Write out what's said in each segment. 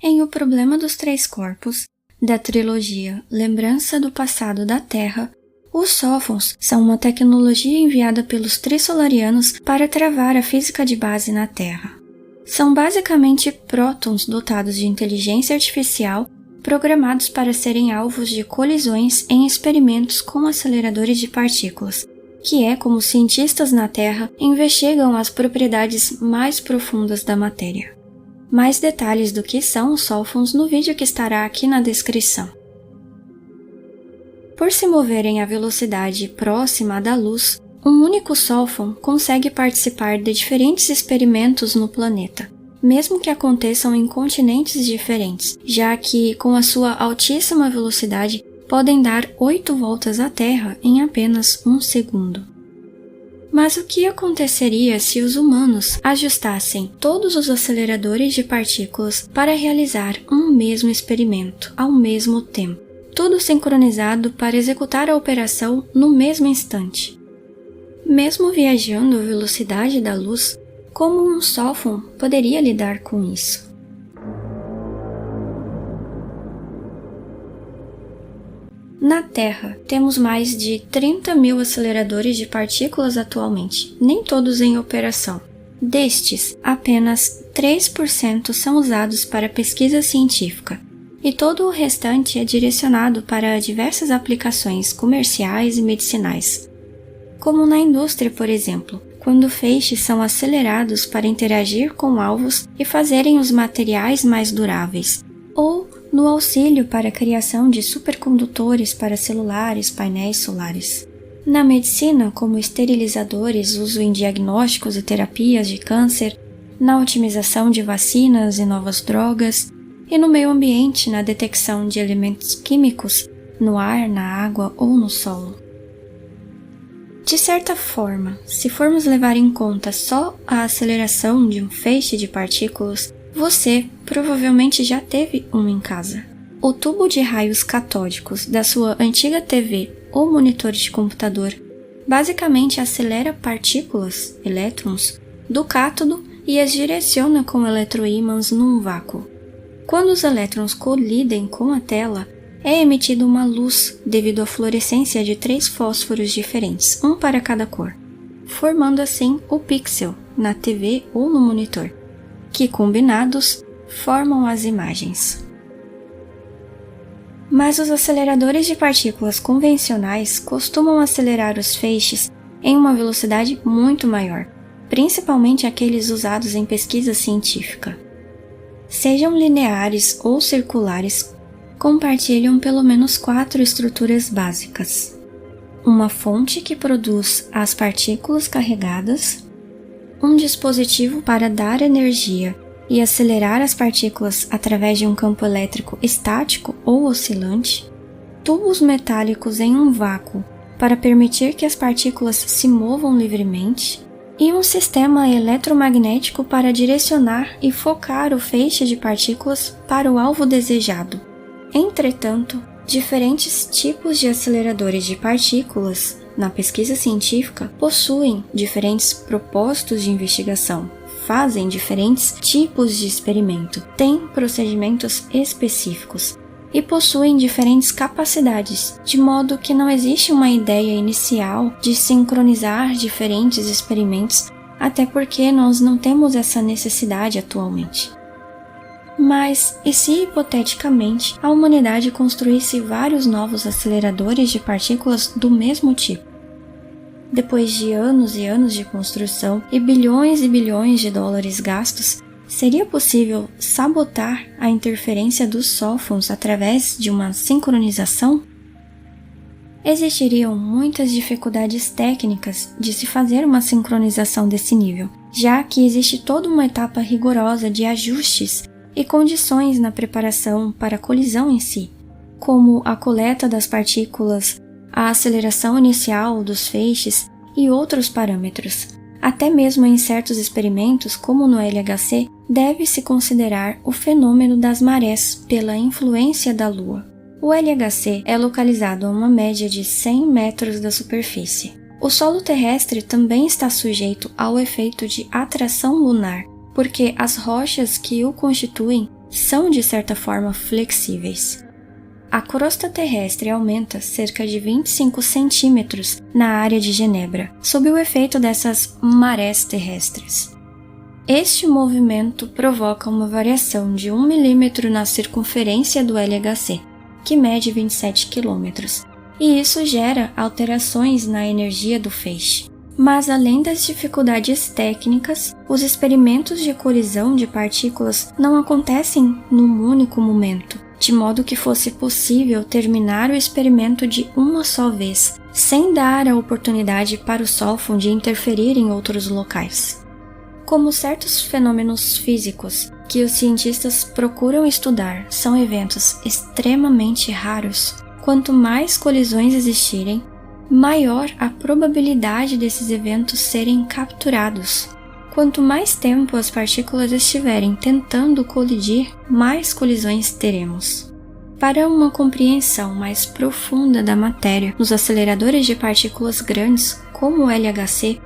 Em O Problema dos Três Corpos, da trilogia Lembrança do Passado da Terra, os sófons são uma tecnologia enviada pelos Trissolarianos para travar a física de base na Terra. São basicamente prótons dotados de inteligência artificial programados para serem alvos de colisões em experimentos com aceleradores de partículas, que é como os cientistas na Terra investigam as propriedades mais profundas da matéria. Mais detalhes do que são os sófons no vídeo que estará aqui na descrição. Por se moverem a velocidade próxima da luz, um único sófon consegue participar de diferentes experimentos no planeta, mesmo que aconteçam em continentes diferentes, já que, com a sua altíssima velocidade, podem dar 8 voltas à Terra em apenas 1 segundo. Mas o que aconteceria se os humanos ajustassem todos os aceleradores de partículas para realizar um mesmo experimento ao mesmo tempo, tudo sincronizado para executar a operação no mesmo instante? Mesmo viajando à velocidade da luz, como um sófon poderia lidar com isso? Na Terra, temos mais de 30 mil aceleradores de partículas atualmente, nem todos em operação. Destes, apenas 3% são usados para pesquisa científica, e todo o restante é direcionado para diversas aplicações comerciais e medicinais. Como na indústria, por exemplo, quando feixes são acelerados para interagir com alvos e fazerem os materiais mais duráveis, ou no auxílio para a criação de supercondutores para celulares, painéis solares. Na medicina, como esterilizadores uso em diagnósticos e terapias de câncer, na otimização de vacinas e novas drogas, e no meio ambiente, na detecção de elementos químicos no ar, na água ou no solo. De certa forma, se formos levar em conta só a aceleração de um feixe de partículas, você provavelmente já teve um em casa. O tubo de raios catódicos da sua antiga TV ou monitor de computador basicamente acelera partículas, elétrons, do cátodo e as direciona com eletroímãs num vácuo. Quando os elétrons colidem com a tela, é emitida uma luz devido à fluorescência de 3 fósforos diferentes, um para cada cor, formando assim o pixel na TV ou no monitor, que combinados formam as imagens. Mas os aceleradores de partículas convencionais costumam acelerar os feixes em uma velocidade muito maior, principalmente aqueles usados em pesquisa científica. Sejam lineares ou circulares, compartilham pelo menos 4 estruturas básicas: uma fonte que produz as partículas carregadas, um dispositivo para dar energia e acelerar as partículas através de um campo elétrico estático ou oscilante, tubos metálicos em um vácuo para permitir que as partículas se movam livremente, e um sistema eletromagnético para direcionar e focar o feixe de partículas para o alvo desejado. Entretanto, diferentes tipos de aceleradores de partículas na pesquisa científica possuem diferentes propósitos de investigação, fazem diferentes tipos de experimento, têm procedimentos específicos e possuem diferentes capacidades, de modo que não existe uma ideia inicial de sincronizar diferentes experimentos, até porque nós não temos essa necessidade atualmente. Mas, e se hipoteticamente a humanidade construísse vários novos aceleradores de partículas do mesmo tipo? Depois de anos e anos de construção e bilhões de dólares gastos, seria possível sabotar a interferência dos sófons através de uma sincronização? Existiriam muitas dificuldades técnicas de se fazer uma sincronização desse nível, já que existe toda uma etapa rigorosa de ajustes e condições na preparação para a colisão em si, como a coleta das partículas, a aceleração inicial dos feixes e outros parâmetros. Até mesmo em certos experimentos, como no LHC, deve-se considerar o fenômeno das marés pela influência da Lua. O LHC é localizado a uma média de 100 metros da superfície. O solo terrestre também está sujeito ao efeito de atração lunar, porque as rochas que o constituem são de certa forma flexíveis. A crosta terrestre aumenta cerca de 25 centímetros na área de Genebra, sob o efeito dessas marés terrestres. Este movimento provoca uma variação de 1 milímetro na circunferência do LHC, que mede 27 quilômetros, e isso gera alterações na energia do feixe. Mas além das dificuldades técnicas, os experimentos de colisão de partículas não acontecem num único momento, de modo que fosse possível terminar o experimento de uma só vez, sem dar a oportunidade para o sófon de interferir em outros locais. Como certos fenômenos físicos que os cientistas procuram estudar são eventos extremamente raros, quanto mais colisões existirem, maior a probabilidade desses eventos serem capturados. Quanto mais tempo as partículas estiverem tentando colidir, mais colisões teremos. Para uma compreensão mais profunda da matéria nos aceleradores de partículas grandes, como o LHC,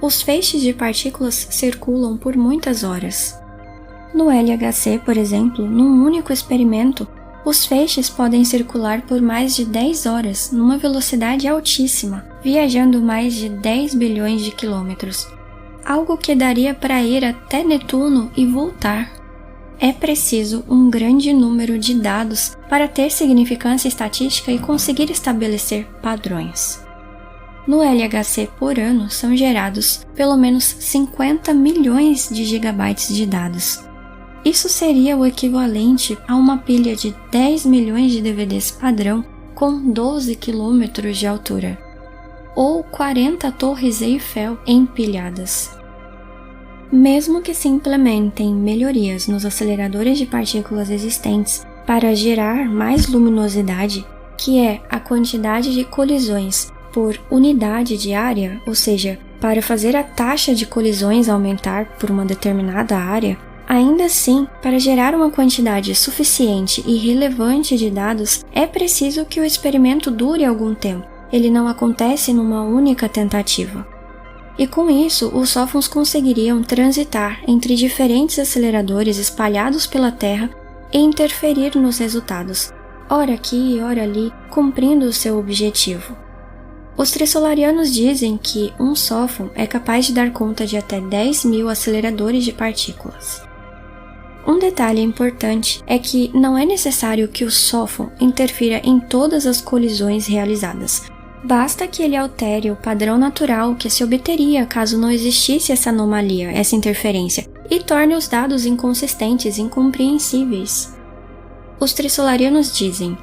os feixes de partículas circulam por muitas horas. No LHC, por exemplo, num único experimento, os feixes podem circular por mais de 10 horas numa velocidade altíssima, viajando mais de 10 bilhões de quilômetros, algo que daria para ir até Netuno e voltar. É preciso um grande número de dados para ter significância estatística e conseguir estabelecer padrões. No LHC por ano são gerados pelo menos 50 milhões de gigabytes de dados. Isso seria o equivalente a uma pilha de 10 milhões de DVDs padrão com 12 km de altura, ou 40 torres Eiffel empilhadas. Mesmo que se implementem melhorias nos aceleradores de partículas existentes para gerar mais luminosidade, que é a quantidade de colisões por unidade de área, ou seja, para fazer a taxa de colisões aumentar por uma determinada área, ainda assim, para gerar uma quantidade suficiente e relevante de dados, é preciso que o experimento dure algum tempo. Ele não acontece numa única tentativa. E com isso, os sófons conseguiriam transitar entre diferentes aceleradores espalhados pela Terra e interferir nos resultados, ora aqui e ora ali, cumprindo o seu objetivo. Os trissolarianos dizem que um sófon é capaz de dar conta de até 10.000 aceleradores de partículas. Um detalhe importante é que não é necessário que o sófon interfira em todas as colisões realizadas. Basta que ele altere o padrão natural que se obteria caso não existisse essa anomalia, essa interferência, e torne os dados inconsistentes e incompreensíveis. Os trissolarianos dizem: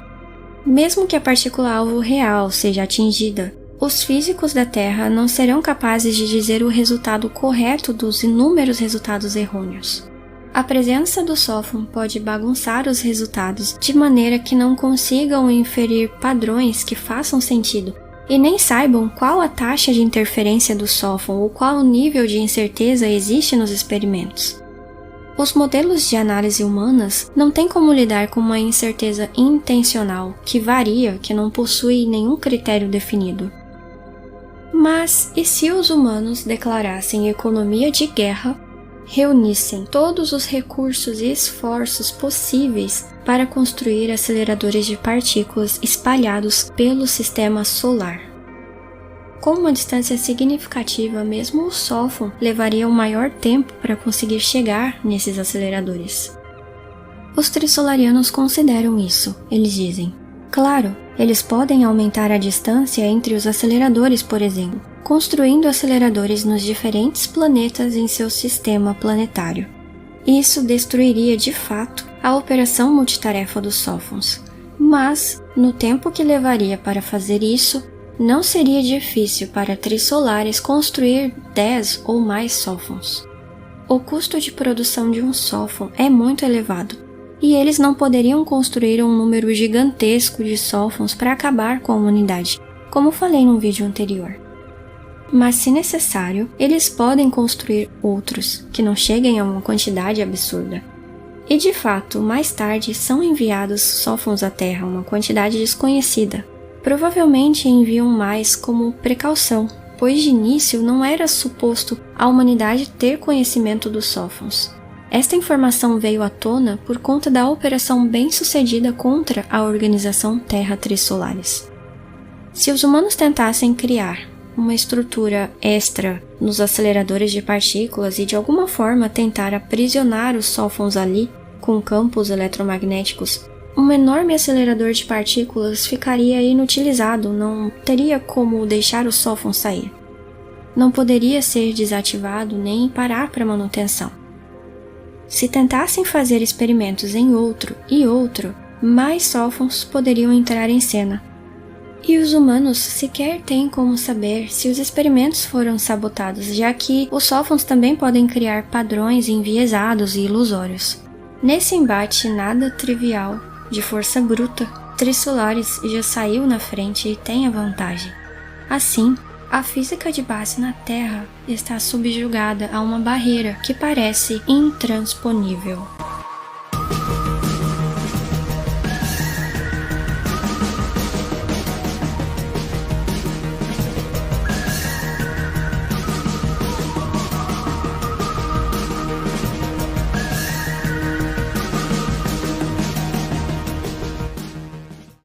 mesmo que a partícula-alvo real seja atingida, os físicos da Terra não serão capazes de dizer o resultado correto dos inúmeros resultados errôneos. A presença do sófon pode bagunçar os resultados de maneira que não consigam inferir padrões que façam sentido e nem saibam qual a taxa de interferência do sófon ou qual nível de incerteza existe nos experimentos. Os modelos de análise humanas não têm como lidar com uma incerteza intencional, que varia, que não possui nenhum critério definido. Mas e se os humanos declarassem economia de guerra, reunissem todos os recursos e esforços possíveis para construir aceleradores de partículas espalhados pelo sistema solar? Com uma distância significativa, mesmo o sófon levaria um maior tempo para conseguir chegar nesses aceleradores. Os trissolarianos consideram isso, eles dizem. Claro, eles podem aumentar a distância entre os aceleradores, por exemplo, construindo aceleradores nos diferentes planetas em seu sistema planetário. Isso destruiria de fato a operação multitarefa dos sófons, mas, no tempo que levaria para fazer isso, não seria difícil para trissolares construir 10 ou mais sófons. O custo de produção de um sófon é muito elevado, e eles não poderiam construir um número gigantesco de sófons para acabar com a humanidade, como falei no vídeo anterior. Mas, se necessário, eles podem construir outros, que não cheguem a uma quantidade absurda. E de fato, mais tarde são enviados sófons à Terra, uma quantidade desconhecida. Provavelmente enviam mais como precaução, pois de início não era suposto a humanidade ter conhecimento dos sófons. Esta informação veio à tona por conta da operação bem-sucedida contra a organização Terra Trissolares. Se os humanos tentassem criar uma estrutura extra nos aceleradores de partículas e de alguma forma tentar aprisionar os sófons ali com campos eletromagnéticos, um enorme acelerador de partículas ficaria inutilizado, não teria como deixar os sófons sair. Não poderia ser desativado nem parar para manutenção. Se tentassem fazer experimentos em outro e outro, mais sófons poderiam entrar em cena. E os humanos sequer têm como saber se os experimentos foram sabotados, já que os sófons também podem criar padrões enviesados e ilusórios. Nesse embate nada trivial, de força bruta, Trissolares já saiu na frente e tem a vantagem. Assim, a física de base na Terra está subjugada a uma barreira que parece intransponível.